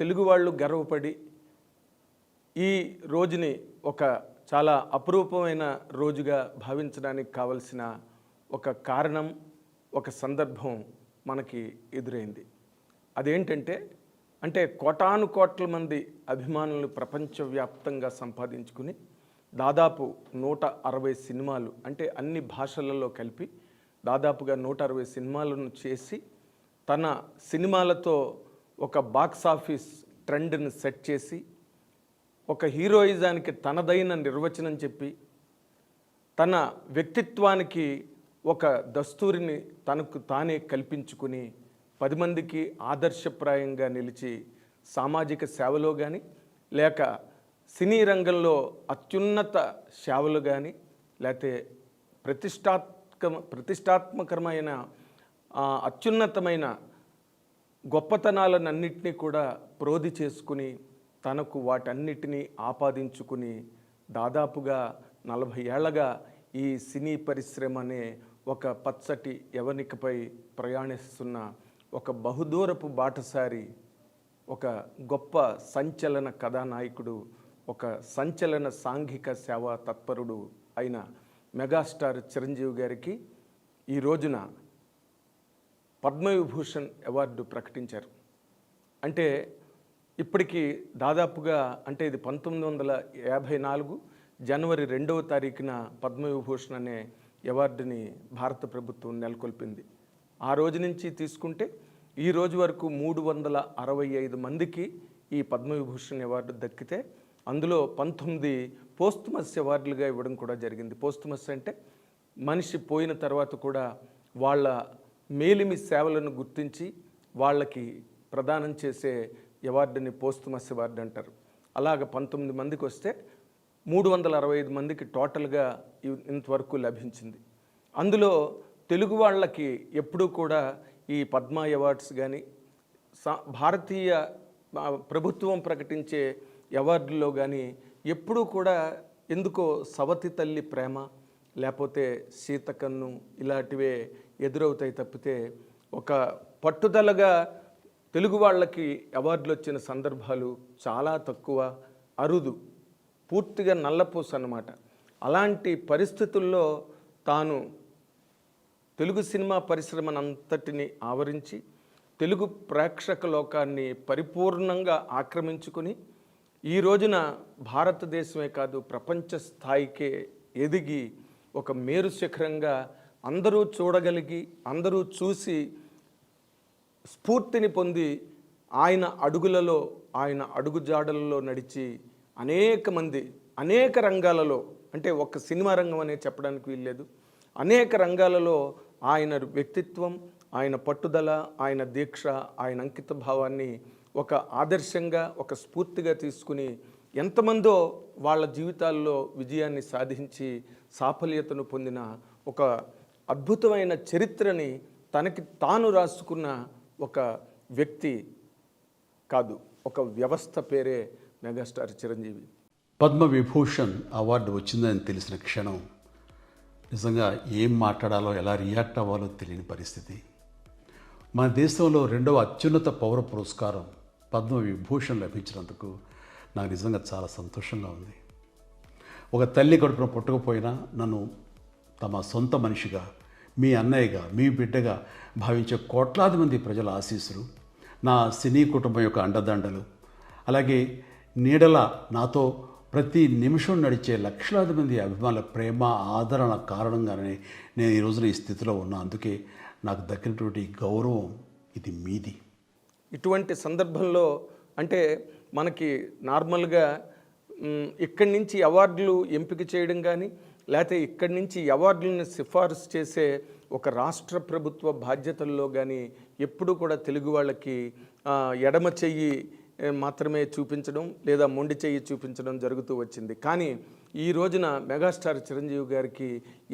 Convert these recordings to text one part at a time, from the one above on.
తెలుగు వాళ్ళు గర్వపడి ఈ రోజుని ఒక చాలా అపురూపమైన రోజుగా భావించడానికి కావలసిన ఒక కారణం, ఒక సందర్భం మనకి ఎదురైంది. అదేంటంటే కోటాను కోట్ల మంది అభిమానులను ప్రపంచవ్యాప్తంగా సంపాదించుకుని దాదాపు 160 సినిమాలు, అంటే అన్ని భాషలలో కలిపి దాదాపుగా 160 సినిమాలను చేసి తన సినిమాలతో ఒక బాక్స్ ఆఫీస్ ట్రెండ్ని సెట్ చేసి ఒక హీరోయిజానికి తనదైన నిర్వచనం చెప్పి తన వ్యక్తిత్వానికి ఒక దస్తూరిని తనకు తానే కల్పించుకుని 10 మందికి ఆదర్శప్రాయంగా నిలిచి సామాజిక సేవలో కానీ లేక సినీ రంగంలో అత్యున్నత సేవలు కానీ లేకపోతే ప్రతిష్టాత్మకమైన అత్యున్నతమైన గొప్పతనాలన్నింటినీ కూడా ప్రోధి చేసుకుని తనకు వాటన్నిటినీ ఆపాదించుకుని దాదాపుగా 40 ఏళ్లగా ఈ సినీ పరిశ్రమ అనే ఒక పచ్చటి యవనికపై ప్రయాణిస్తున్న ఒక బహుదూరపు బాటసారి, ఒక గొప్ప సంచలన కథానాయకుడు, ఒక సంచలన సాంఘిక సేవా తత్పరుడు అయిన మెగాస్టార్ చిరంజీవి గారికి ఈ రోజున పద్మవిభూషణ్ అవార్డు ప్రకటించారు. అంటే ఇప్పటికీ దాదాపుగా ఇది 1954 జనవరి 2వ తారీఖున పద్మవిభూషణ్ అనే అవార్డుని భారత ప్రభుత్వం నెలకొల్పింది. ఆ రోజు నుంచి తీసుకుంటే ఈ రోజు వరకు 365 మందికి ఈ పద్మవిభూషణ్ అవార్డు దక్కితే అందులో 19 పోస్టుమస్ అవార్డులుగా ఇవ్వడం కూడా జరిగింది. పోస్టుమస్ అంటే మనిషి పోయిన తర్వాత కూడా వాళ్ళ మేలిమి సేవలను గుర్తించి వాళ్ళకి ప్రదానం చేసే అవార్డుని పోస్టుమస్ అవార్డు అంటారు. అలాగ 19 మందికి వస్తే 365 మందికి టోటల్గా ఇంతవరకు లభించింది. అందులో తెలుగు వాళ్ళకి ఎప్పుడూ కూడా ఈ పద్మ అవార్డ్స్ కానీ భారతీయ ప్రభుత్వం ప్రకటించే అవార్డుల్లో కానీ ఎప్పుడూ కూడా ఎందుకో సవతి తల్లి ప్రేమ లేకపోతే సీతకన్ను ఇలాంటివే ఎదురవుతాయి తప్పితే ఒక పట్టుదలగా తెలుగు వాళ్ళకి అవార్డులు వచ్చిన సందర్భాలు చాలా తక్కువ, అరుదు, పూర్తిగా నల్లపూస అన్నమాట. అలాంటి పరిస్థితుల్లో తాను తెలుగు సినిమా పరిశ్రమనంతటిని ఆవరించి తెలుగు ప్రేక్షక లోకాన్ని పరిపూర్ణంగా ఆక్రమించుకుని ఈ రోజున భారతదేశమే కాదు ప్రపంచ స్థాయికే ఎదిగి ఒక మేరు శిఖరంగా అందరూ చూడగలిగి అందరూ చూసి స్ఫూర్తిని పొంది ఆయన అడుగులలో ఆయన అడుగుజాడలలో నడిచి అనేక మంది అనేక రంగాలలో, అంటే ఒక్క సినిమా రంగం అనే చెప్పడానికి వీల్లేదు, అనేక రంగాలలో ఆయన వ్యక్తిత్వం, ఆయన పట్టుదల, ఆయన దీక్ష, ఆయన అంకిత భావాన్ని ఒక ఆదర్శంగా ఒక స్ఫూర్తిగా తీసుకుని ఎంతమందో వాళ్ళ జీవితాల్లో విజయాన్ని సాధించి సాఫల్యతను పొందిన ఒక అద్భుతమైన చరిత్రని తనకి తాను రాసుకున్న ఒక వ్యక్తి కాదు, ఒక వ్యవస్థ పేరే మెగాస్టార్ చిరంజీవి. పద్మవిభూషణ్ అవార్డు వచ్చిందని తెలిసిన క్షణం నిజంగా ఏం మాట్లాడాలో ఎలా రియాక్ట్ అవ్వాలో తెలియని పరిస్థితి. మన దేశంలో 2వ అత్యున్నత పౌర పురస్కారం పద్మవిభూషణ్ లభించినందుకు నాకు నిజంగా చాలా సంతోషంగా ఉంది. ఒక తల్లి కడుపున పుట్టకపోయినా నన్ను తమ సొంత మనిషిగా, మీ అన్నయ్యగా, మీ బిడ్డగా భావించే కోట్లాది మంది ప్రజల ఆశీస్సులు, నా సినీ కుటుంబం యొక్క అండదండలు, అలాగే నీడల నాతో ప్రతి నిమిషం నడిచే లక్షలాది మంది అభిమానుల ప్రేమ ఆదరణ కారణంగానే నేను ఈ రోజున ఈ స్థితిలో ఉన్నా. అందుకే నాకు దక్కినటువంటి గౌరవం ఇది మీది. ఇటువంటి సందర్భంలో మనకి నార్మల్గా ఇక్కడి నుంచి అవార్డులు ఎంపిక చేయడం కానీ లేకపోతే ఇక్కడి నుంచి అవార్డులను సిఫారసు చేసే ఒక రాష్ట్ర ప్రభుత్వ బాధ్యతల్లో కానీ ఎప్పుడు కూడా తెలుగు వాళ్ళకి ఎడమ చెయ్యి మాత్రమే చూపించడం లేదా మొండి చెయ్యి చూపించడం జరుగుతూ వచ్చింది. కానీ ఈ రోజున మెగాస్టార్ చిరంజీవి గారికి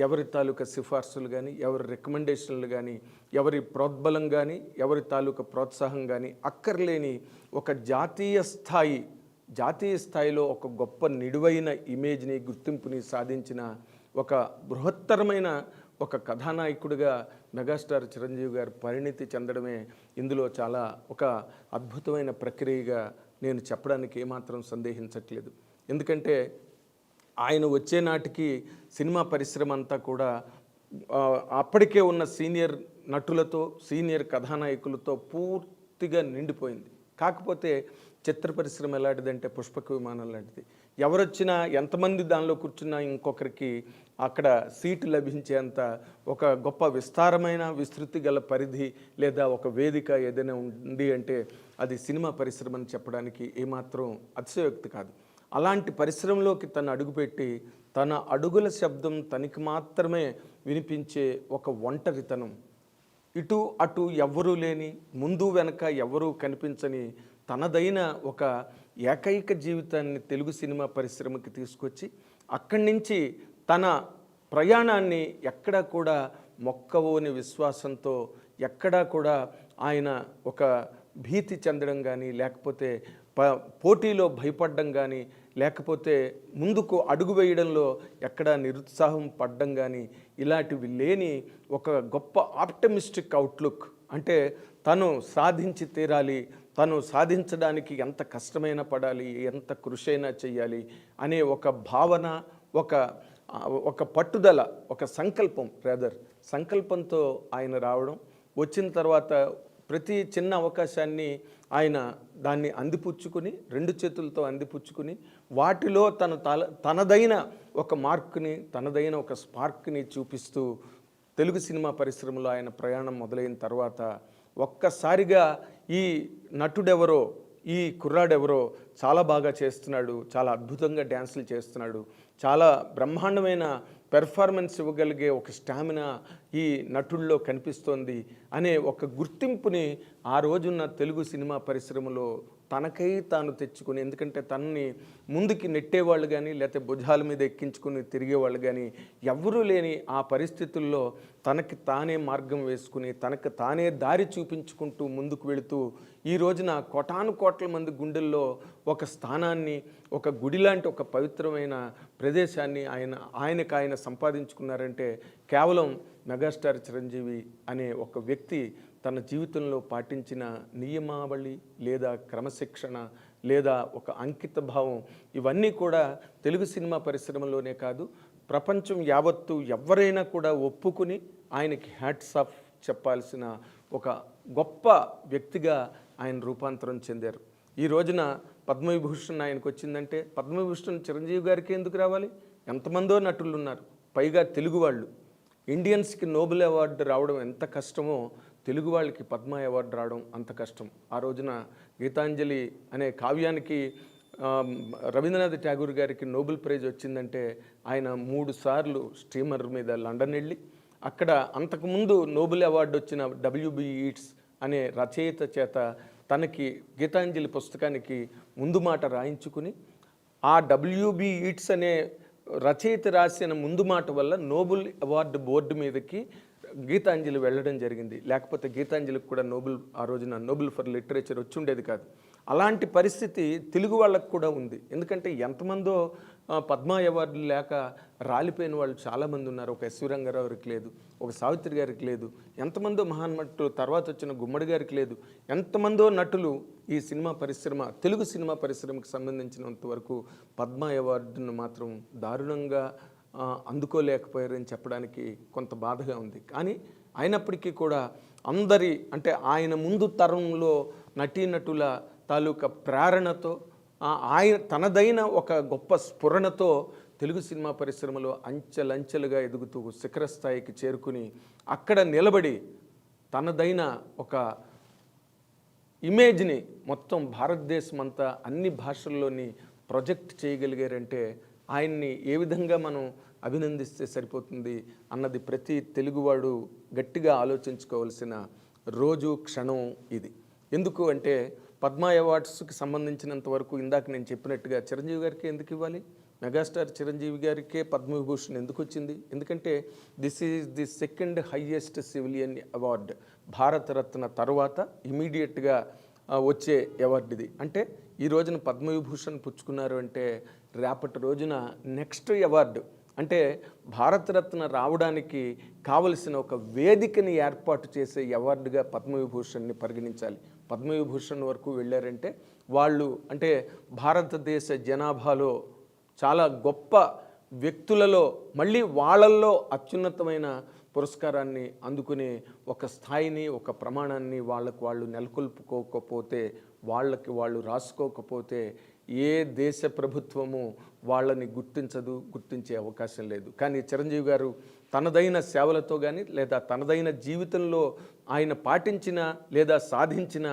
ఎవరి తాలూకా సిఫార్సులు కానీ, ఎవరి రికమెండేషన్లు కానీ, ఎవరి ప్రోద్బలం కానీ, ఎవరి తాలూకా ప్రోత్సాహం కానీ అక్కర్లేని ఒక జాతీయ స్థాయిలో ఒక గొప్ప నిడువైన ఇమేజ్ని, గుర్తింపుని సాధించిన ఒక బృహత్తరమైన ఒక కథానాయకుడిగా మెగాస్టార్ చిరంజీవి గారు పరిణితి చెందడమే ఇందులో చాలా ఒక అద్భుతమైన ప్రక్రియగా నేను చెప్పడానికి ఏమాత్రం సందేహించట్లేదు. ఎందుకంటే ఆయన వచ్చే నాటికి సినిమా పరిశ్రమ అంతా కూడా అప్పటికే ఉన్న సీనియర్ నటులతో, సీనియర్ కథానాయకులతో పూర్తిగా నిండిపోయింది. కాకపోతే చిత్ర పరిశ్రమ ఎలాంటిదంటే పుష్పక విమానం లాంటిది. ఎవరొచ్చినా ఎంతమంది దానిలో కూర్చున్నా ఇంకొకరికి అక్కడ సీటు లభించేంత ఒక గొప్ప విస్తారమైన విస్తృతి గల పరిధి లేదా ఒక వేదిక ఏదైనా ఉంది అంటే అది సినిమా పరిశ్రమ అని చెప్పడానికి ఏమాత్రం అతిశయోక్తి కాదు. అలాంటి పరిశ్రమలోకి తను అడుగుపెట్టి తన అడుగుల శబ్దం తనకి మాత్రమే వినిపించే ఒక ఒంటరితనం, ఇటు అటు ఎవ్వరూ లేని, ముందు వెనక ఎవరూ కనిపించని తనదైన ఒక ఏకైక జీవితాన్ని తెలుగు సినిమా పరిశ్రమకి తీసుకొచ్చి అక్కడి నుంచి తన ప్రయాణాన్ని ఎక్కడా కూడా మొక్కవోని విశ్వాసంతో, ఎక్కడా కూడా ఆయన ఒక భీతి చెందడం కానీ, లేకపోతే పోటీలో భయపడడం కానీ, లేకపోతే ముందుకు అడుగు వేయడంలో ఎక్కడా నిరుత్సాహం పడడం కానీ ఇలాంటివి లేని ఒక గొప్ప ఆప్టమిస్టిక్ అవుట్లుక్. అంటే తను సాధించి తీరాలి, తను సాధించడానికి ఎంత కష్టమైనా పడాలి, ఎంత కృషి అయినా చెయ్యాలి అనే ఒక భావన, ఒక పట్టుదల, ఒక సంకల్పం, సంకల్పంతో ఆయన రావడం. వచ్చిన తర్వాత ప్రతి చిన్న అవకాశాన్ని ఆయన దాన్ని అందిపుచ్చుకుని, రెండు చేతులతో అందిపుచ్చుకుని వాటిలో తనదైన ఒక మార్క్ని, తనదైన ఒక స్పార్క్ని చూపిస్తూ తెలుగు సినిమా పరిశ్రమలో ఆయన ప్రయాణం మొదలైన తర్వాత ఒక్కసారిగా ఈ నటుడెవరో, ఈ కుర్రాడెవరో చాలా బాగా చేస్తున్నాడు, చాలా అద్భుతంగా డ్యాన్సులు చేస్తున్నాడు, చాలా బ్రహ్మాండమైన పెర్ఫార్మెన్స్ ఇవ్వగలిగే ఒక స్టామినా ఈ నటుల్లో కనిపిస్తోంది అనే ఒక గుర్తింపుని ఆ రోజున్న తెలుగు సినిమా పరిశ్రమలో తనకై తాను తెచ్చుకుని, ఎందుకంటే తనని ముందుకి నెట్టేవాళ్ళు కానీ, లేకపోతే భుజాల మీద ఎక్కించుకుని తిరిగేవాళ్ళు కానీ ఎవ్వరూ లేని ఆ పరిస్థితుల్లో తనకి తానే మార్గం వేసుకుని, తనకు తానే దారి చూపించుకుంటూ ముందుకు వెళుతూ ఈ రోజున కోటాను కోట్ల మంది గుండెల్లో ఒక స్థానాన్ని, ఒక గుడి లాంటి ఒక పవిత్రమైన ప్రదేశాన్ని ఆయనకు ఆయన సంపాదించుకున్నారంటే కేవలం మెగాస్టార్ చిరంజీవి అనే ఒక వ్యక్తి తన జీవితంలో పాటించిన నియమావళి లేదా క్రమశిక్షణ లేదా ఒక అంకిత భావం, ఇవన్నీ కూడా తెలుగు సినిమా పరిశ్రమలోనే కాదు ప్రపంచం యావత్తు ఎవరైనా కూడా ఒప్పుకుని ఆయనకి హ్యాట్స్ ఆఫ్ చెప్పాల్సిన ఒక గొప్ప వ్యక్తిగా ఆయన రూపాంతరం చెందారు. ఈ రోజున పద్మవిభూషణ్ ఆయనకు వచ్చిందంటే పద్మవిభూషణ్ చిరంజీవి గారికి ఎందుకు రావాలి? ఎంతమందో నటులు ఉన్నారు, పైగా తెలుగు వాళ్ళు. ఇండియన్స్కి నోబెల్ అవార్డు రావడం ఎంత కష్టమో తెలుగు వాళ్ళకి పద్మ అవార్డు రావడం అంత కష్టం. ఆ రోజున గీతాంజలి అనే కావ్యానికి రవీంద్రనాథ్ ఠాగూర్ గారికి నోబెల్ ప్రైజ్ వచ్చిందంటే ఆయన 3 సార్లు స్టీమర్ మీద లండన్ వెళ్ళి అక్కడ అంతకుముందు నోబెల్ అవార్డు వచ్చిన W.B. ఈట్స్ అనే రచయిత చేత తనకి గీతాంజలి పుస్తకానికి ముందు మాట రాయించుకుని ఆ W.B. ఈట్స్ అనే రచయిత రాసిన ముందు మాట వల్ల నోబెల్ అవార్డు బోర్డు మీదకి గీతాంజలి వెళ్ళడం జరిగింది. లేకపోతే గీతాంజలికి కూడా ఆ రోజున నోబెల్ ఫర్ లిటరేచర్ వచ్చి ఉండేది కాదు. అలాంటి పరిస్థితి తెలుగు వాళ్ళకు కూడా ఉంది. ఎందుకంటే ఎంతమందో పద్మ అవార్డులు లేక రాలిపోయిన వాళ్ళు చాలామంది ఉన్నారు. ఒక ఎస్వి రంగారావుకి లేదు, ఒక సావిత్రి గారికి లేదు, ఎంతమందో మహానటులు తర్వాత వచ్చిన గుమ్మడి గారికి లేదు, ఎంతమందో నటులు ఈ సినిమా పరిశ్రమ, తెలుగు సినిమా పరిశ్రమకు సంబంధించినంత వరకు పద్మ అవార్డును మాత్రం దారుణంగా అందుకోలేకపోయారని చెప్పడానికి కొంత బాధగా ఉంది. కానీ అయినప్పటికీ కూడా అందరి అంటే ఆయన ముందు తరంలో నటీనటుల తాలూకా ప్రేరణతో ఆయన తనదైన ఒక గొప్ప స్ఫురణతో తెలుగు సినిమా పరిశ్రమలో అంచెలంచెలుగా ఎదుగుతూ శిఖర స్థాయికి చేరుకుని అక్కడ నిలబడి తనదైన ఒక ఇమేజ్ని మొత్తం భారతదేశం అంతా అన్ని భాషల్లోని ప్రొజెక్ట్ చేయగలిగారంటే ఆయన్ని ఏ విధంగా మనం అభినందిస్తే సరిపోతుంది అన్నది ప్రతి తెలుగువాడు గట్టిగా ఆలోచించుకోవాల్సిన రోజు, క్షణం ఇది. ఎందుకు అంటే పద్మ అవార్డ్స్కి సంబంధించినంత వరకు ఇందాక నేను చెప్పినట్టుగా చిరంజీవి గారికి ఎందుకు ఇవ్వాలి? మెగాస్టార్ చిరంజీవి గారికే పద్మవిభూషణ్ ఎందుకు వచ్చింది? ఎందుకంటే this is the second highest civilian award. Bharat Ratna తర్వాత ఇమీడియట్గా వచ్చే అవార్డు ఇది. అంటే ఈ రోజున పద్మవిభూషణ్ పుచ్చుకున్నారు అంటే రేపటి రోజున నెక్స్ట్ అవార్డు అంటే భారతరత్న రావడానికి కావలసిన ఒక వేదికని ఏర్పాటు చేసే అవార్డుగా పద్మవిభూషణ్ని పరిగణించాలి. పద్మవిభూషణ్ వరకు వెళ్ళారంటే వాళ్ళు అంటే భారతదేశ జనాభాలో చాలా గొప్ప వ్యక్తులలో మళ్ళీ వాళ్ళల్లో అత్యున్నతమైన పురస్కారాన్ని అందుకునే ఒక స్థాయిని, ఒక ప్రమాణాన్ని వాళ్ళకు వాళ్ళు నెలకొల్పుకోకపోతే, వాళ్ళకి వాళ్ళు రాసుకోకపోతే ఏ దేశ ప్రభుత్వము వాళ్ళని గుర్తించే అవకాశం లేదు. కానీ చిరంజీవి గారు తనదైన సేవలతో కానీ లేదా తనదైన జీవితంలో ఆయన పాటించిన లేదా సాధించిన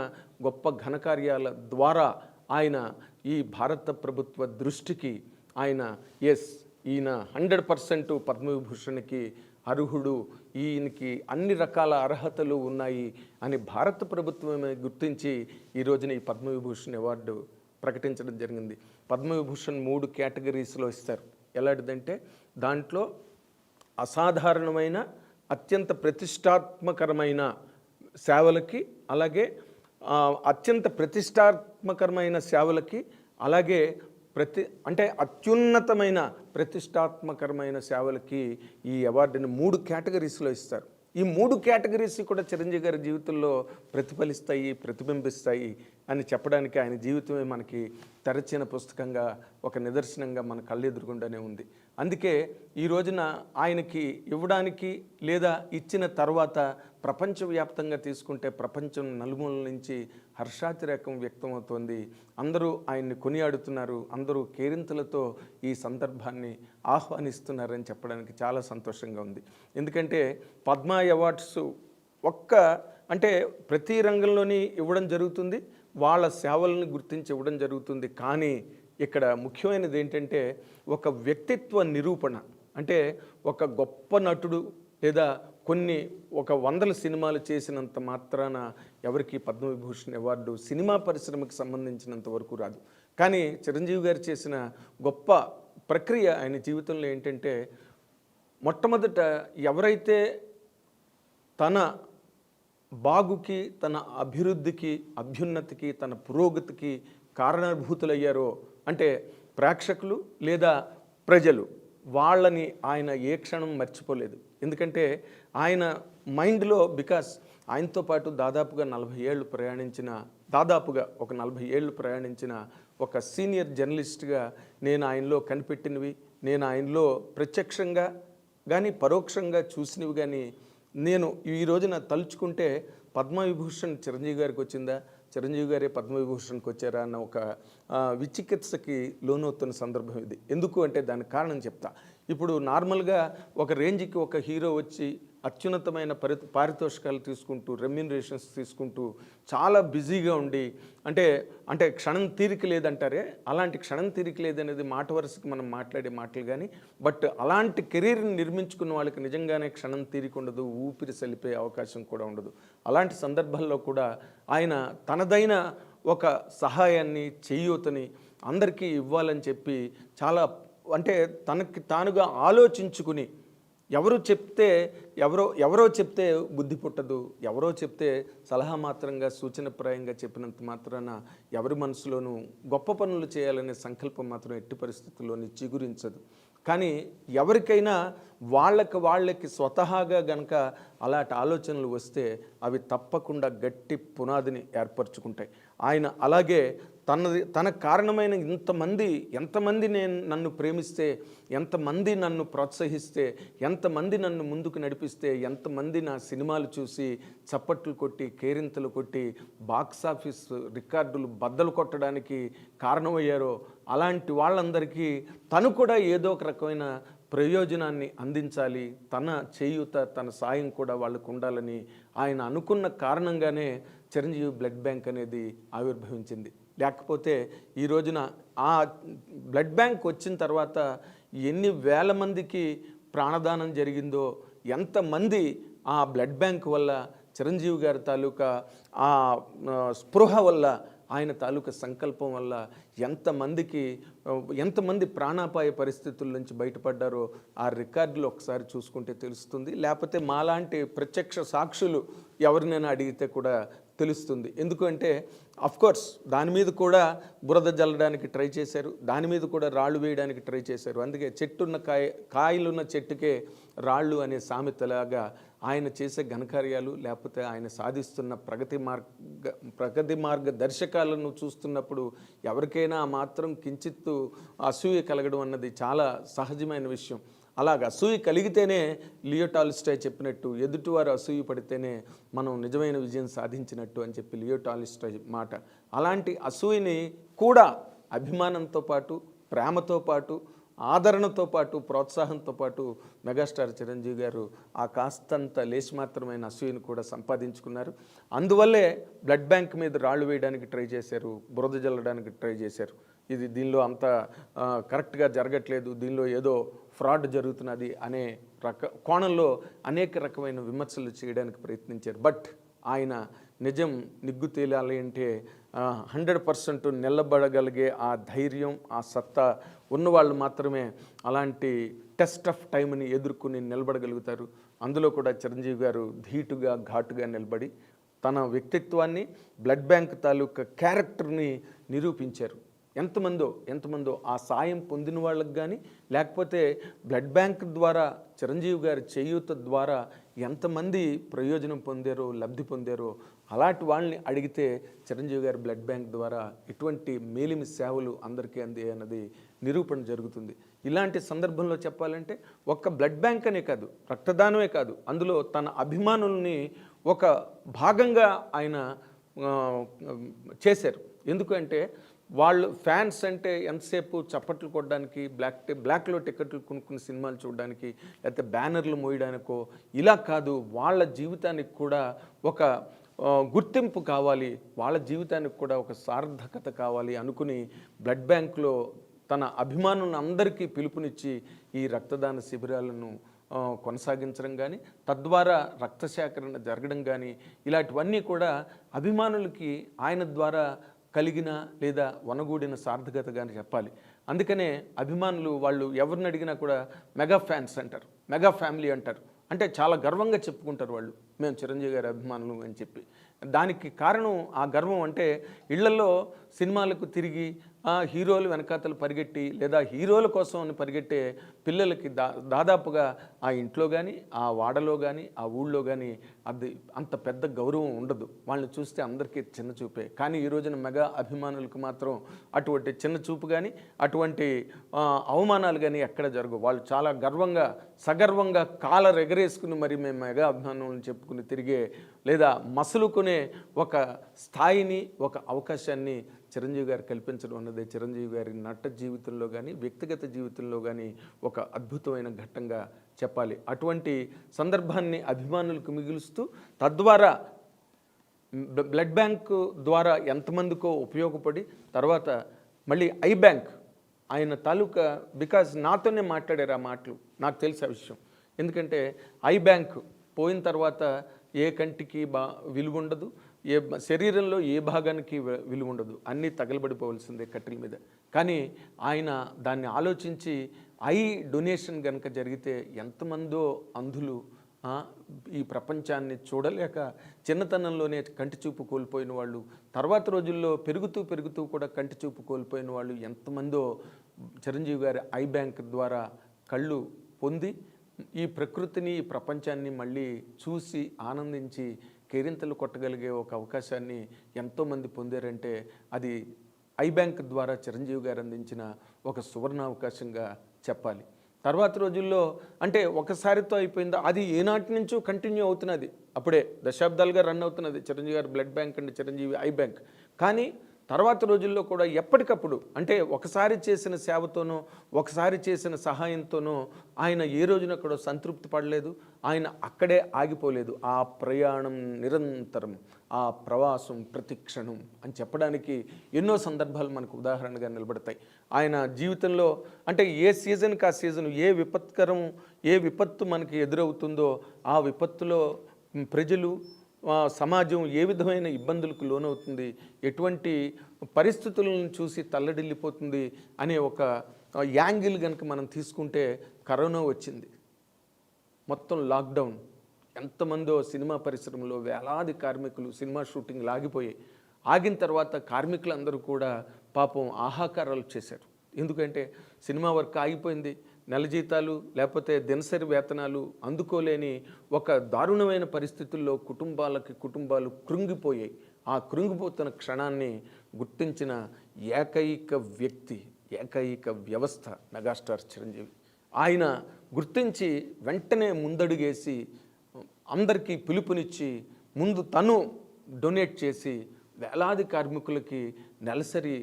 గొప్ప ఘనకార్యాల ద్వారా ఆయన ఈ భారత ప్రభుత్వ దృష్టికి ఆయన ఈయన 100% పద్మవిభూషణ్కి అర్హుడు, ఈయనకి అన్ని రకాల అర్హతలు ఉన్నాయి అని భారత ప్రభుత్వమే గుర్తించి ఈ రోజున ఈ పద్మవిభూషణ్ అవార్డు ప్రకటించడం జరిగింది. పద్మవిభూషణ్ 3 కేటగిరీస్లో ఇస్తారు. ఎలాంటిదంటే దాంట్లో అసాధారణమైన అత్యంత ప్రతిష్టాత్మకరమైన సేవలకి, అలాగే అత్యంత ప్రతిష్టాత్మకరమైన సేవలకి, అలాగే అంటే అత్యున్నతమైన ప్రతిష్టాత్మకరమైన సేవలకి ఈ అవార్డుని 3 కేటగిరీస్లో ఇస్తారు. ఈ 3 కేటగిరీస్ కూడా చిరంజీవి గారి జీవితంలో ప్రతిఫలిస్తాయి, ప్రతిబింబిస్తాయి అని చెప్పడానికి ఆయన జీవితమే మనకి తెరచిన పుస్తకంగా, ఒక నిదర్శనంగా మన కళ్ళెదురుగుండానే ఉంది. అందుకే ఈ రోజున ఆయనకి ఇవ్వడానికి లేదా ఇచ్చిన తర్వాత ప్రపంచవ్యాప్తంగా తీసుకుంటే ప్రపంచం నలుమూలల నుంచి హర్షాతిరేకం వ్యక్తమవుతోంది. అందరూ ఆయన్ని కొనియాడుతున్నారు, అందరూ కేరింతలతో ఈ సందర్భాన్ని ఆహ్వానిస్తున్నారని చెప్పడానికి చాలా సంతోషంగా ఉంది. ఎందుకంటే పద్మ అవార్డ్స్ అంటే ప్రతి రంగంలోని ఇవ్వడం జరుగుతుంది, వాళ్ళ సేవలను గుర్తించి ఇవ్వడం జరుగుతుంది. కానీ ఇక్కడ ముఖ్యమైనది ఏంటంటే ఒక వ్యక్తిత్వ నిరూపణ. అంటే ఒక గొప్ప నటుడు లేదా ఒక 100 సినిమాలు చేసినంత మాత్రాన ఎవరికి పద్మవిభూషణ్ అవార్డు సినిమా పరిశ్రమకు సంబంధించినంత వరకు రాదు. కానీ చిరంజీవి గారు చేసిన గొప్ప ప్రక్రియ ఆయన జీవితంలో ఏంటంటే మొట్టమొదట ఎవరైతే తన బాగుకి, తన అభివృద్ధికి, అభ్యున్నతికి, తన పురోగతికి కారణభూతులయ్యారో అంటే ప్రేక్షకులు లేదా ప్రజలు, వాళ్ళని ఆయన ఏ క్షణం మర్చిపోలేదు. ఎందుకంటే ఆయన మైండ్లో ఆయనతో పాటు దాదాపుగా ఒక 40 ఏళ్ళు ప్రయాణించిన ఒక సీనియర్ జర్నలిస్ట్గా నేను ఆయనలో కనిపెట్టినవి, నేను ఆయనలో ప్రత్యక్షంగా కానీ పరోక్షంగా చూసినవి కానీ నేను ఈ రోజున తలుచుకుంటే పద్మవిభూషణ్ చిరంజీవి గారికి వచ్చిందా, చిరంజీవి గారే పద్మవిభూషణ్కి వచ్చారా అన్న ఒక విచికిత్సకి లోనవుతున్న సందర్భం ఇది. ఎందుకు అంటే దానికి కారణం చెప్తా. ఇప్పుడు నార్మల్గా ఒక రేంజ్కి ఒక హీరో వచ్చి అత్యున్నతమైన పారితోషికాలు తీసుకుంటూ, రెమ్యూనరేషన్స్ తీసుకుంటూ చాలా బిజీగా ఉండి అంటే క్షణం తీరిక లేదంటారే, అలాంటి క్షణం తీరిక లేదనేది మాట వరుసకి మనం మాట్లాడే మాటలు. కానీ బట్ అలాంటి కెరీర్ని నిర్మించుకున్న వాళ్ళకి నిజంగానే క్షణం తీరిక ఉండదు, ఊపిరి సలిపే అవకాశం కూడా ఉండదు. అలాంటి సందర్భాల్లో కూడా ఆయన తనదైన ఒక సహాయాన్ని, చేయూతని అందరికీ ఇవ్వాలని చెప్పి చాలా తనకి తానుగా ఆలోచించుకుని ఎవరో చెప్తే బుద్ధి పుట్టదు, ఎవరో చెప్తే సలహా మాత్రంగా సూచనప్రాయంగా చెప్పినంత మాత్రాన ఎవరి మనసులోనూ గొప్ప పనులు చేయాలనే సంకల్పం మాత్రం ఎట్టి పరిస్థితుల్లోని చిగురించదు. కానీ ఎవరికైనా వాళ్ళకి స్వతహాగా గనక అలాంటి ఆలోచనలు వస్తే అవి తప్పకుండా గట్టి పునాదిని ఏర్పరచుకుంటాయి. ఆయన అలాగే తన కారణమైన ఎంతమంది నన్ను ప్రేమిస్తే, ఎంతమంది నన్ను ప్రోత్సహిస్తే, ఎంతమంది నన్ను ముందుకు నడిపిస్తే, ఎంతమంది నా సినిమాలు చూసి చప్పట్లు కొట్టి, కేరింతలు కొట్టి, బాక్సాఫీస్ రికార్డులు బద్దలు కొట్టడానికి కారణమయ్యారో అలాంటి వాళ్ళందరికీ తను కూడా ఏదో ఒక రకమైన ప్రయోజనాన్ని అందించాలి, తన చేయూత, తన సాయం కూడా వాళ్ళకు ఉండాలని ఆయన అనుకున్న కారణంగానే చిరంజీవి బ్లడ్ బ్యాంక్ అనేది ఆవిర్భవించింది. లేకపోతే ఈ రోజున ఆ బ్లడ్ బ్యాంక్ వచ్చిన తర్వాత ఎన్ని వేల మందికి ప్రాణదానం జరిగిందో, ఎంతమంది ఆ బ్లడ్ బ్యాంక్ వల్ల, చిరంజీవి గారి తాలూకా ఆ స్పృహ వల్ల, ఆయన తాలూకా సంకల్పం వల్ల ఎంతమంది ప్రాణాపాయ పరిస్థితుల నుంచి బయటపడ్డారో ఆ రికార్డులు ఒకసారి చూసుకుంటే తెలుస్తుంది. లేకపోతే మాలాంటి ప్రత్యక్ష సాక్షులు ఎవరినైనా అడిగితే కూడా తెలుస్తుంది. ఎందుకంటే కోర్స్ దాని మీద కూడా బురద జల్లడానికి ట్రై చేశారు, దాని మీద కూడా రాళ్ళు వేయడానికి ట్రై చేశారు. అందుకే చెట్టున్న కాయలున్న చెట్టుకే రాళ్ళు అనే సామెతలాగా ఆయన చేసే ఘనకార్యాలు లేకపోతే ఆయన సాధిస్తున్న ప్రగతి మార్గ దర్శకాలను చూస్తున్నప్పుడు ఎవరికైనా ఆ మాత్రం కించిత్తు అసూయ కలగడం అన్నది చాలా సహజమైన విషయం. అలాగా అసూయ కలిగితేనే లియో టాల్స్టాయ్ చెప్పినట్టు ఎదుటివారు అసూయ పడితేనే మనం నిజమైన విజయం సాధించినట్టు అని చెప్పి లియో టాల్స్టాయ్ మాట. అలాంటి అసూయని కూడా అభిమానంతో పాటు, ప్రేమతో పాటు, ఆదరణతో పాటు, ప్రోత్సాహంతో పాటు మెగాస్టార్ చిరంజీవి గారు ఆ కాస్తంత లేచి మాత్రమైన అసూయను కూడా సంపాదించుకున్నారు. అందువల్లే బ్లడ్ బ్యాంక్ మీద రాళ్ళు వేయడానికి ట్రై చేశారు, బురద జల్లడానికి ట్రై చేశారు. దీనిలో అంత కరెక్ట్గా జరగట్లేదు, దీనిలో ఏదో ఫ్రాడ్ జరుగుతున్నది అనే కోణంలో అనేక రకమైన విమర్శలు చేయడానికి ప్రయత్నించారు. బట్ ఆయన నిజం నిగ్గు తేలాలి అంటే 100% నిలబడగలిగే ఆ ధైర్యం, ఆ సత్తా ఉన్నవాళ్ళు మాత్రమే అలాంటి టెస్ట్ ఆఫ్ టైంని ఎదుర్కొని నిలబడగలుగుతారు. అందులో కూడా చిరంజీవి గారు ధీటుగా, ఘాటుగా నిలబడి తన వ్యక్తిత్వాన్ని, బ్లడ్ బ్యాంక్ తాలూకా క్యారెక్టర్ని నిరూపించారు. ఎంతమందో ఆ సాయం పొందిన వాళ్ళకి కానీ, లేకపోతే బ్లడ్ బ్యాంక్ ద్వారా చిరంజీవి గారి చేయూత ద్వారా ఎంతమంది ప్రయోజనం పొందారో, లబ్ధి పొందారో అలాంటి వాళ్ళని అడిగితే చిరంజీవి గారి బ్లడ్ బ్యాంక్ ద్వారా ఎటువంటి మేలిమి సేవలు అందరికీ అందే అన్నది నిరూపణ జరుగుతుంది. ఇలాంటి సందర్భంలో చెప్పాలంటే ఒక్క బ్లడ్ బ్యాంక్ అనే కాదు, రక్తదానమే కాదు, అందులో తన అభిమానుల్ని ఒక భాగంగా ఆయన చేశారు. ఎందుకంటే వాళ్ళు ఫ్యాన్స్ అంటే ఎంతసేపు చప్పట్లు కొట్టడానికి, బ్లాక్లో టికెట్లు కొనుక్కుని సినిమాలు చూడడానికి, లేకపోతే బ్యానర్లు మోయడానికో ఇలా కాదు, వాళ్ళ జీవితానికి కూడా ఒక గుర్తింపు కావాలి, వాళ్ళ జీవితానికి కూడా ఒక సార్థకత కావాలి అనుకుని బ్లడ్ బ్యాంక్లో తన అభిమానులను అందరికీ పిలుపునిచ్చి ఈ రక్తదాన శిబిరాలను కొనసాగించడం కానీ, తద్వారా రక్త సేకరణ జరగడం కానీ ఇలాంటివన్నీ కూడా అభిమానులకి ఆయన ద్వారా కలిగిన లేదా వనగూడిన సార్థకతగానే చెప్పాలి. అందుకనే అభిమానులు వాళ్ళు ఎవరిని అడిగినా కూడా మెగా ఫ్యాన్స్ అంటారు, మెగా ఫ్యామిలీ అంటారు. అంటే చాలా గర్వంగా చెప్పుకుంటారు వాళ్ళు, మేము చిరంజీవి గారి అభిమానులు అని చెప్పి. దానికి కారణం ఆ గర్వం అంటే ఇళ్లలో సినిమాలకు తిరిగి హీరోలు వెనకాతలు పరిగెట్టి లేదా హీరోల కోసం అని పరిగెట్టే పిల్లలకి దాదాపుగా ఆ ఇంట్లో కానీ, ఆ వాడలో కానీ, ఆ ఊళ్ళో కానీ అది అంత పెద్ద గౌరవం ఉండదు. వాళ్ళని చూస్తే అందరికీ చిన్న చూపే. కానీ ఈ రోజున మెగా అభిమానులకు మాత్రం అటువంటి చిన్న చూపు కానీ, అటువంటి అవమానాలు కానీ ఎక్కడ జరగవు. వాళ్ళు చాలా గర్వంగా, సగర్వంగా కాలర్ ఎగరేసుకుని మరి మేము మెగా అభిమానులను చెప్పుకుని తిరిగే లేదా మసులుకునే ఒక స్థాయిని, ఒక అవకాశాన్ని చిరంజీవి గారు కల్పించడం అన్నది చిరంజీవి గారి నట జీవితంలో కానీ, వ్యక్తిగత జీవితంలో కానీ ఒక అద్భుతమైన ఘట్టంగా చెప్పాలి. అటువంటి సందర్భాన్ని అభిమానులకు మిగులుస్తూ తద్వారా బ్లడ్ బ్యాంక్ ద్వారా ఎంతమందికో ఉపయోగపడి తర్వాత మళ్ళీ ఐ బ్యాంక్ ఆయన తాలూకా బికాజ్ నాతోనే మాట్లాడారు ఆ మాటలు, నాకు తెలిసే విషయం. ఎందుకంటే ఐ బ్యాంక్ పోయిన తర్వాత ఏ కంటికి విలువ ఉండదు, ఏ శరీరంలో ఏ భాగానికి విలువ ఉండదు, అన్నీ తగలబడిపోవలసిందే కట్టెల మీద. కానీ ఆయన దాన్ని ఆలోచించి ఐ డొనేషన్ కనుక జరిగితే ఎంతమందో అంధులు ఈ ప్రపంచాన్ని చూడలేక చిన్నతనంలోనే కంటి చూపు కోల్పోయిన వాళ్ళు, తర్వాత రోజుల్లో పెరుగుతూ కూడా కంటి చూపు కోల్పోయిన వాళ్ళు ఎంతమందో చిరంజీవి గారి ఐ బ్యాంక్ ద్వారా కళ్ళు పొంది ఈ ప్రకృతిని, ఈ ప్రపంచాన్ని మళ్ళీ చూసి ఆనందించి కేరింతలు కొట్టగలిగే ఒక అవకాశాన్ని ఎంతోమంది పొందారంటే అది ఐ బ్యాంక్ ద్వారా చిరంజీవి గారు అందించిన ఒక సువర్ణ అవకాశంగా చెప్పాలి. తర్వాత రోజుల్లో అంటే ఒకసారితో అయిపోయిందా, అది ఏనాటి నుంచో కంటిన్యూ అవుతున్నది, అప్పుడే దశాబ్దాలుగా రన్ అవుతున్నది చిరంజీవి గారు blood bank and Chiranjeevi I bank. కానీ తర్వాత రోజుల్లో కూడా ఎప్పటికప్పుడు అంటే ఒకసారి చేసిన సేవతోనో, ఒకసారి చేసిన సహాయంతోనో ఆయన ఏ రోజున కూడా సంతృప్తి పడలేదు, ఆయన అక్కడే ఆగిపోలేదు. ఆ ప్రయాణం నిరంతరం, ఆ ప్రవాసం ప్రతిక్షణం అని చెప్పడానికి ఎన్నో సందర్భాలు మనకు ఉదాహరణగా నిలబడతాయి. ఆయన జీవితంలో అంటే ఏ సీజన్కి ఆ సీజన్, ఏ విపత్తు మనకి ఎదురవుతుందో ఆ విపత్తులో ప్రజలు, సమాజం ఏ విధమైన ఇబ్బందులకు లోనవుతుంది, ఎటువంటి పరిస్థితులను చూసి తల్లడిల్లిపోతుంది అనే ఒక యాంగిల్ కనుక మనం తీసుకుంటే కరోనా వచ్చింది, మొత్తం లాక్డౌన్, ఎంతమందో సినిమా పరిశ్రమలో వేలాది కార్మికులు సినిమా షూటింగ్లు ఆగిపోయాయి. ఆగిన తర్వాత కార్మికులందరూ కూడా పాపం ఆహాకారాలు చేశారు. ఎందుకంటే సినిమా వర్క్ ఆగిపోయింది, నెల జీతాలు లేకపోతే దినసరి వేతనాలు అందుకోలేని ఒక దారుణమైన పరిస్థితుల్లో కుటుంబాలు కృంగిపోయాయి. ఆ కృంగిపోతున్న క్షణాన్ని గుర్తించిన ఏకైక వ్యక్తి, ఏకైక వ్యవస్థ మెగాస్టార్ చిరంజీవి. ఆయన గుర్తించి వెంటనే ముందడుగేసి అందరికీ పిలుపునిచ్చి ముందు తను డొనేట్ చేసి వేలాది కార్మికులకి నెలసరి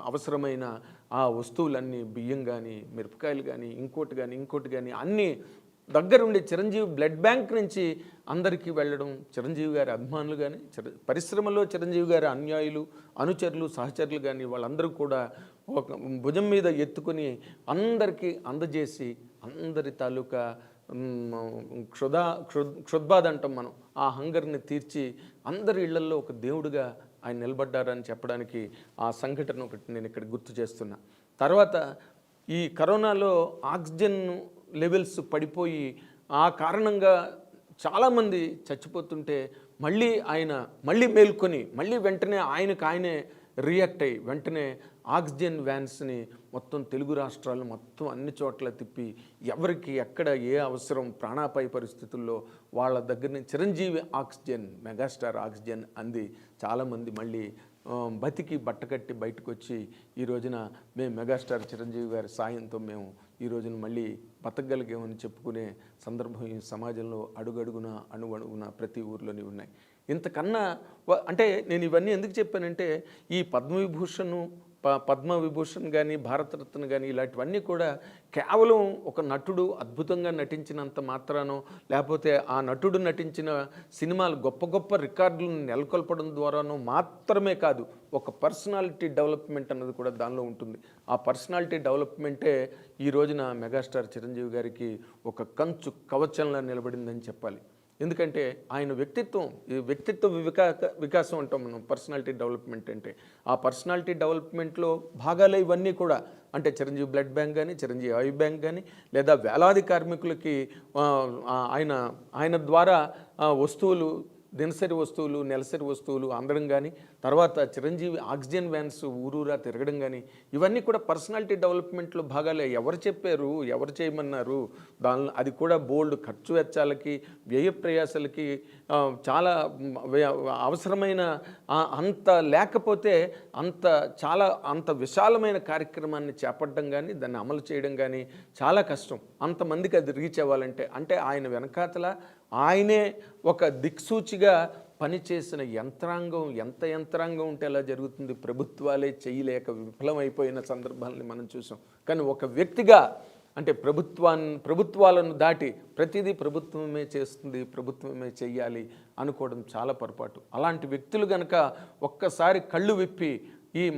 అవసరమైన ఆ వస్తువులన్నీ, బియ్యం కానీ, మిరపకాయలు కానీ, ఇంకోటి కానీ అన్నీ దగ్గరుండి చిరంజీవి బ్లడ్ బ్యాంక్ నుంచి అందరికీ వెళ్ళడం, చిరంజీవి గారి అభిమానులు కానీ, పరిశ్రమలో చిరంజీవి గారి అనుయాయులు, అనుచరులు, సహచరులు కానీ వాళ్ళందరూ కూడా ఒక భుజం మీద ఎత్తుకొని అందరికీ అందజేసి అందరి తాలూకా క్షుద్బాధ అంటాం మనం, ఆ హంగర్ని తీర్చి అందరి ఇళ్లల్లో ఒక దేవుడిగా ఆయన నిలబడ్డారని చెప్పడానికి ఆ సంఘటన ఒకటి నేను ఇక్కడ గుర్తు చేస్తున్నా. తర్వాత ఈ కరోనాలో ఆక్సిజన్ లెవెల్స్ పడిపోయి ఆ కారణంగా చాలామంది చచ్చిపోతుంటే మళ్ళీ మేల్కొని వెంటనే ఆయనే రియాక్ట్ అయ్యి వెంటనే ఆక్సిజన్ వ్యాన్స్ని మొత్తం తెలుగు రాష్ట్రాలు మొత్తం అన్ని చోట్ల తిప్పి ఎవరికి ఎక్కడ ఏ అవసరం ప్రాణాపాయ పరిస్థితుల్లో వాళ్ళ దగ్గర నుంచి చిరంజీవి ఆక్సిజన్, మెగాస్టార్ ఆక్సిజన్ అంది చాలామంది మళ్ళీ బతికి బట్టకట్టి బయటకు వచ్చి ఈ రోజున మేము మెగాస్టార్ చిరంజీవి గారి సాయంతో మేము ఈ రోజున మళ్ళీ బతకగలిగామని చెప్పుకునే సందర్భం ఈ సమాజంలో అడుగడుగున అణువణువున ప్రతి ఊర్లోని ఉన్నాయి. ఇంతకన్నా అంటే నేను ఇవన్నీ ఎందుకు చెప్పానంటే ఈ పద్మవిభూషణ్ కానీ, భారతరత్న కానీ ఇలాంటివన్నీ కూడా కేవలం ఒక నటుడు అద్భుతంగా నటించినంత మాత్రానో లేకపోతే ఆ నటుడు నటించిన సినిమాలు గొప్ప రికార్డులను నెలకొల్పడం ద్వారానో మాత్రమే కాదు, ఒక పర్సనాలిటీ డెవలప్మెంట్ అన్నది కూడా దానిలో ఉంటుంది. ఆ పర్సనాలిటీ డెవలప్మెంటే ఈ రోజున మెగాస్టార్ చిరంజీవి గారికి ఒక కంచు కవచంలా నిలబడిందని చెప్పాలి. ఎందుకంటే ఆయన వ్యక్తిత్వ వికాసం అంటాం మనం పర్సనాలిటీ డెవలప్మెంట్ అంటే. ఆ పర్సనాలిటీ డెవలప్మెంట్లో భాగాలే ఇవన్నీ కూడా. అంటే చిరంజీవి బ్లడ్ బ్యాంక్ కానీ, చిరంజీవి ఐ బ్యాంక్ కానీ, లేదా వేలాది కార్మికులకి ఆయన ద్వారా వస్తువులు, దినసరి వస్తువులు, నెలసరి వస్తువులు అందడం కానీ, తర్వాత చిరంజీవి ఆక్సిజన్ వ్యాన్స్ ఊరూరా తిరగడం కానీ, ఇవన్నీ కూడా పర్సనాలిటీ డెవలప్మెంట్లో భాగాలే. ఎవరు చెప్పారు, ఎవరు చేయమన్నారు, అది కూడా బోల్డ్ ఖర్చు వెచ్చాలకి, వ్యయ ప్రయాసాలకి చాలా అవసరమైన అంత లేకపోతే అంత విశాలమైన కార్యక్రమాన్ని చేపట్టడం కానీ, దాన్ని అమలు చేయడం కానీ చాలా కష్టం. అంతమందికి అది రీచ్ అవ్వాలంటే. అంటే ఆయన వెనకాతల ఆయనే ఒక దిక్సూచిగా పనిచేసిన ఎంత యంత్రాంగం ఉంటే ఎలా జరుగుతుంది. ప్రభుత్వాలే చేయలేక విఫలమైపోయిన సందర్భాలని మనం చూసాం. కానీ ఒక వ్యక్తిగా అంటే ప్రభుత్వాలను దాటి ప్రతిదీ ప్రభుత్వమే చేస్తుంది, ప్రభుత్వమే చెయ్యాలి అనుకోవడం చాలా పొరపాటు. అలాంటి వ్యక్తులు గనక ఒక్కసారి కళ్ళు విప్పి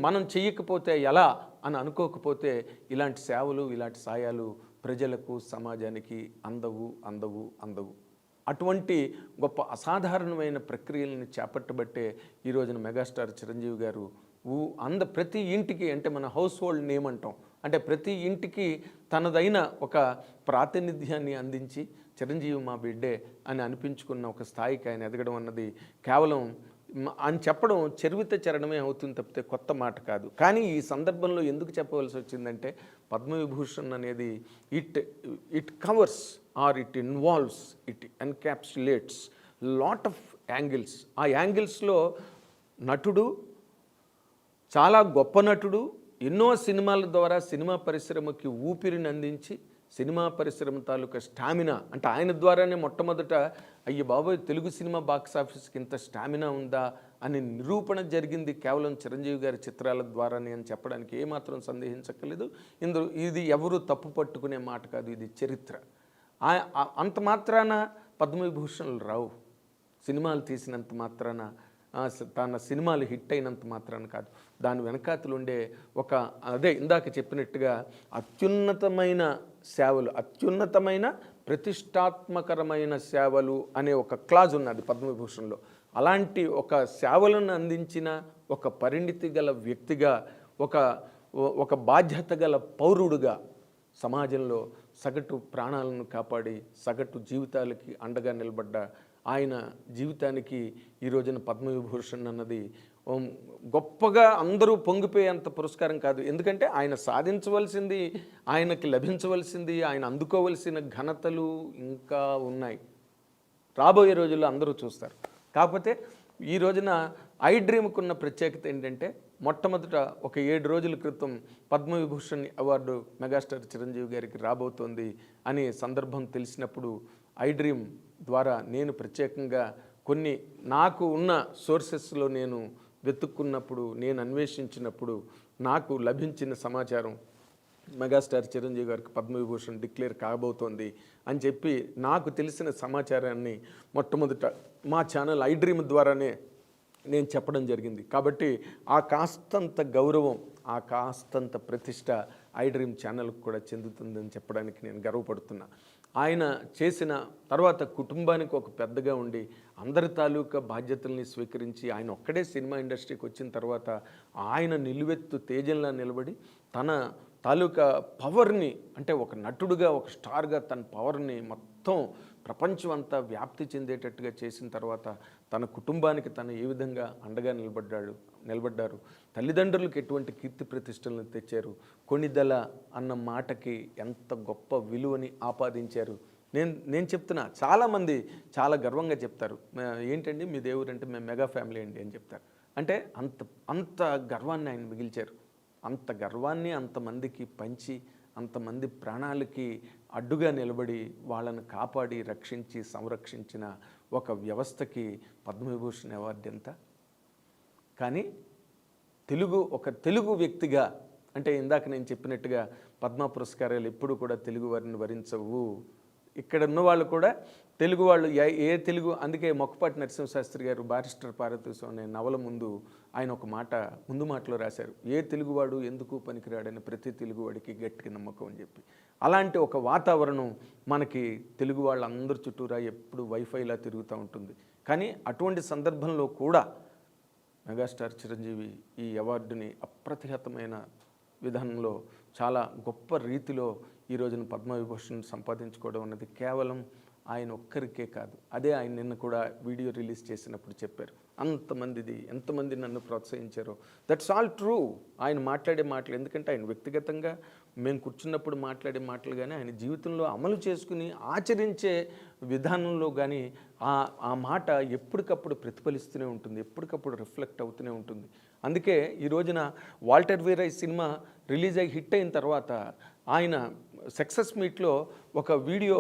మనం చెయ్యకపోతే ఎలా అని అనుకోకపోతే ఇలాంటి సేవలు, ఇలాంటి సాయాలు ప్రజలకు, సమాజానికి అందవు. అటువంటి గొప్ప అసాధారణమైన ప్రక్రియలను చేపట్టబట్టే ఈ రోజున మెగాస్టార్ చిరంజీవి గారు ప్రతి ఇంటికి, అంటే మన హౌస్ హోల్డ్ నేమ్ అంటాం, అంటే ప్రతి ఇంటికి తనదైన ఒక ప్రాతినిధ్యాన్ని అందించి చిరంజీవి మా బిడ్డే అని అనిపించుకున్న ఒక స్థాయికి ఆయన ఎదగడం అన్నది కేవలం అని చెప్పడం చరణమే అవుతుంది తప్పితే కొత్త మాట కాదు. కానీ ఈ సందర్భంలో ఎందుకు చెప్పవలసి వచ్చిందంటే పద్మవిభూషణ్ అనేది it covers or it involves, it encapsulates lot of angles. ఆ యాంగిల్స్లో నటుడు, చాలా గొప్ప నటుడు, ఎన్నో సినిమాల ద్వారా సినిమా పరిశ్రమకి ఊపిరిని అందించి సినిమా పరిశ్రమ తాలూకా స్టామినా, అంటే ఆయన ద్వారానే మొట్టమొదట అయ్యి బాబోయ్ తెలుగు సినిమా బాక్స్ ఆఫీస్కి ఇంత స్టామినా ఉందా అని నిరూపణ జరిగింది కేవలం చిరంజీవి గారి చిత్రాల ద్వారానే అని చెప్పడానికి ఏమాత్రం సందేహించక్కర్లేదు. ఇది ఎవరు తప్పు పట్టుకునే మాట కాదు, ఇది చరిత్ర. అంత మాత్రాన పద్మవిభూషణులు రావు. సినిమాలు తీసినంత మాత్రాన, తన సినిమాలు హిట్ అయినంత మాత్రాన కాదు, దాని వెనకాతలు ఉండే ఇందాక చెప్పినట్టుగా అత్యున్నతమైన సేవలు, అత్యున్నతమైన ప్రతిష్టాత్మకరమైన సేవలు అనే ఒక క్లాజ్ ఉన్నది పద్మవిభూషణ్లో. అలాంటి ఒక సేవలను అందించిన ఒక పరిణితి గల వ్యక్తిగా, ఒక బాధ్యత గల పౌరుడుగా సమాజంలో సగటు ప్రాణాలను కాపాడి సగటు జీవితాలకి అండగా నిలబడ్డ ఆయన జీవితానికి ఈ రోజున పద్మవిభూషణ్ అన్నది గొప్పగా అందరూ పొంగిపోయేంత పురస్కారం కాదు. ఎందుకంటే ఆయన సాధించవలసింది, ఆయనకి లభించవలసింది, ఆయన అందుకోవలసిన ఘనతలు ఇంకా ఉన్నాయి. రాబోయే రోజుల్లో అందరూ చూస్తారు. కాకపోతే ఈ రోజున ఐ డ్రీమ్కున్న ప్రత్యేకత ఏంటంటే మొట్టమొదట ఒక 7 రోజుల క్రితం పద్మవిభూషణ్ అవార్డు మెగాస్టార్ చిరంజీవి గారికి రాబోతోంది అనే సందర్భం తెలిసినప్పుడు ఐ డ్రీమ్ ద్వారా నేను ప్రత్యేకంగా కొన్ని నాకు ఉన్న సోర్సెస్లో నేను వెతుక్కున్నప్పుడు, నేను అన్వేషించినప్పుడు నాకు లభించిన సమాచారం మెగాస్టార్ చిరంజీవి గారికి పద్మవిభూషణ్ డిక్లేర్ కాబోతోంది అని చెప్పి నాకు తెలిసిన సమాచారాన్ని మొట్టమొదట మా ఛానల్ ఐ డ్రీమ్ ద్వారానే నేను చెప్పడం జరిగింది. కాబట్టి ఆ కాస్తంత గౌరవం, ఆ కాస్తంత ప్రతిష్ట ఐ డ్రీమ్ ఛానల్కి కూడా చెందుతుందని చెప్పడానికి నేను గర్వపడుతున్నా. ఆయన చేసిన తర్వాత కుటుంబానికి ఒక పెద్దగా ఉండి అందరి తాలూకా బాధ్యతల్ని స్వీకరించి ఆయన ఒక్కడే సినిమా ఇండస్ట్రీకి వచ్చిన తర్వాత ఆయన నిలువెత్తు తేజంలా నిలబడి తన తాలూకా పవర్ని, అంటే ఒక నటుడుగా ఒక స్టార్గా తన పవర్ని మొత్తం ప్రపంచం అంతా వ్యాప్తి చెందేటట్టుగా చేసిన తర్వాత తన కుటుంబానికి తను ఏ విధంగా అండగా నిలబడ్డారు, తల్లిదండ్రులకు ఎటువంటి కీర్తి ప్రతిష్టలను తెచ్చారు, కొణిదెల అన్న మాటకి ఎంత గొప్ప విలువని ఆపాదించారు. నేను చెప్తున్నా, చాలామంది చాలా గర్వంగా చెప్తారు, ఏంటండి మీ దేవుడు అంటే మేము మెగా ఫ్యామిలీ అండి అని చెప్తారు. అంటే అంత గర్వాన్ని ఆయన మిగిల్చారు. అంత గర్వాన్ని అంతమందికి పంచి అంతమంది ప్రాణాలకి అడ్డుగా నిలబడి వాళ్ళను కాపాడి రక్షించి సంరక్షించిన ఒక వ్యవస్థకి పద్మవిభూషణ్ అవార్డు ఎంత. కానీ తెలుగు వ్యక్తిగా, అంటే ఇందాక నేను చెప్పినట్టుగా పద్మ పురస్కారాలు ఎప్పుడు కూడా తెలుగు వారిని వరించవు. ఇక్కడ ఉన్న వాళ్ళు కూడా తెలుగు వాళ్ళు ఏ తెలుగు, అందుకే మొక్కపాటి నరసింహశాస్త్రి గారు బారిస్టర్ పార్వతీశం అనే నవల ముందు ఆయన ఒక ముందు మాటలో రాశారు, ఏ తెలుగువాడు ఎందుకు పనికిరాడని ప్రతి తెలుగువాడికి గట్టిగా నమ్మకం అని చెప్పి. అలాంటి ఒక వాతావరణం మనకి తెలుగు వాళ్ళందరి చుట్టూరా ఎప్పుడు వైఫైలా తిరుగుతూ ఉంటుంది. కానీ అటువంటి సందర్భంలో కూడా మెగాస్టార్ చిరంజీవి ఈ అవార్డుని అప్రతిహతమైన విధానంలో చాలా గొప్ప రీతిలో ఈ రోజున పద్మవిభూషణ్ సంపాదించుకోవడం అన్నది కేవలం ఆయన ఒక్కరికే కాదు. అదే ఆయన నిన్న కూడా వీడియో రిలీజ్ చేసినప్పుడు చెప్పారు, ఎంతమంది నన్ను ప్రోత్సహించారో. That's all true. ఆయన మాట్లాడే మాటలు, ఎందుకంటే ఆయన వ్యక్తిగతంగా మేము కూర్చున్నప్పుడు మాట్లాడే మాటలు కానీ ఆయన జీవితంలో అమలు చేసుకుని ఆచరించే విధానంలో కానీ ఆ మాట ఎప్పటికప్పుడు ప్రతిఫలిస్తూనే ఉంటుంది, ఎప్పటికప్పుడు రిఫ్లెక్ట్ అవుతూనే ఉంటుంది. అందుకే ఈ రోజున వాల్టర్ వీరై సినిమా రిలీజ్ అయ్యి హిట్ అయిన తర్వాత ఆయన సక్సెస్ మీట్లో ఒక వీడియో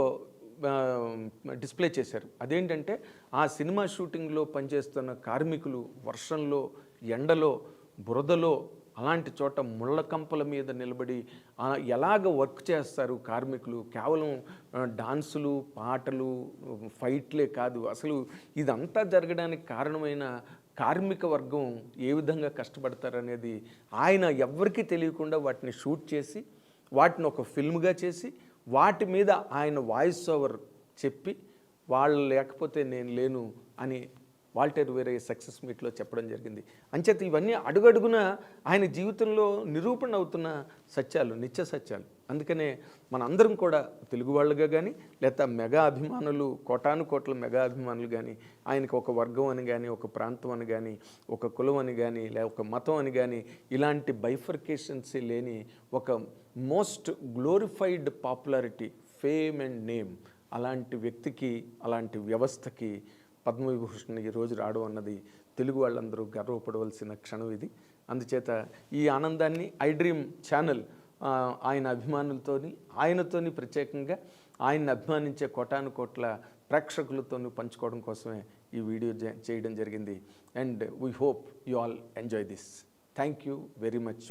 డిస్ప్లే చేశారు. అదేంటంటే ఆ సినిమా షూటింగ్లో పనిచేస్తున్న కార్మికులు వర్షంలో, ఎండలో, బురదలో, అలాంటి చోట ముళ్ళ కంపల మీద నిలబడి ఎలాగ వర్క్ చేస్తారు కార్మికులు. కేవలం డాన్సులు, పాటలు, ఫైట్లే కాదు, అసలు ఇదంతా జరగడానికి కారణమైన కార్మిక వర్గం ఏ విధంగా కష్టపడతారనేది ఆయన ఎవ్వరికీ తెలియకుండా వాటిని షూట్ చేసి వాటిని ఒక ఫిల్మ్గా చేసి వాటి మీద ఆయన వాయిస్ ఓవర్ చెప్పి వాళ్ళు లేకపోతే నేను లేను అని వాల్టర్ వీరయ్య సక్సెస్ మీట్లో చెప్పడం జరిగింది. అంచేత ఇవన్నీ అడుగడుగున ఆయన జీవితంలో నిరూపణ అవుతున్న సత్యాలు, నిత్య సత్యాలు. అందుకనే మనందరం కూడా తెలుగు వాళ్ళుగా కానీ లేదా మెగా అభిమానులు, కోటాను కోట్ల మెగా అభిమానులు కానీ ఆయనకు ఒక వర్గం అని కానీ, ఒక ప్రాంతం అని కానీ, ఒక కులం అని కానీ, లేదా ఒక మతం అని కానీ ఇలాంటి బైఫర్కేషన్స్ లేని ఒక most glorified popularity, fame and name అలాంటి వ్యక్తికి, అలాంటి వ్యవస్థకి పద్మవిభూషణ్ ఈరోజు రావడం అన్నది తెలుగు వాళ్ళందరూ గర్వపడవలసిన క్షణం ఇది. అందుచేత ఈ ఆనందాన్ని ఐ డ్రీమ్ ఛానల్ ఆయన అభిమానులతోని, ఆయనతోని ప్రత్యేకంగా ఆయన్ని అభిమానించే కోటాను కోట్ల ప్రేక్షకులతోనూ పంచుకోవడం కోసమే ఈ వీడియో చేయడం జరిగింది. And we hope you all enjoy this. Thank you very much.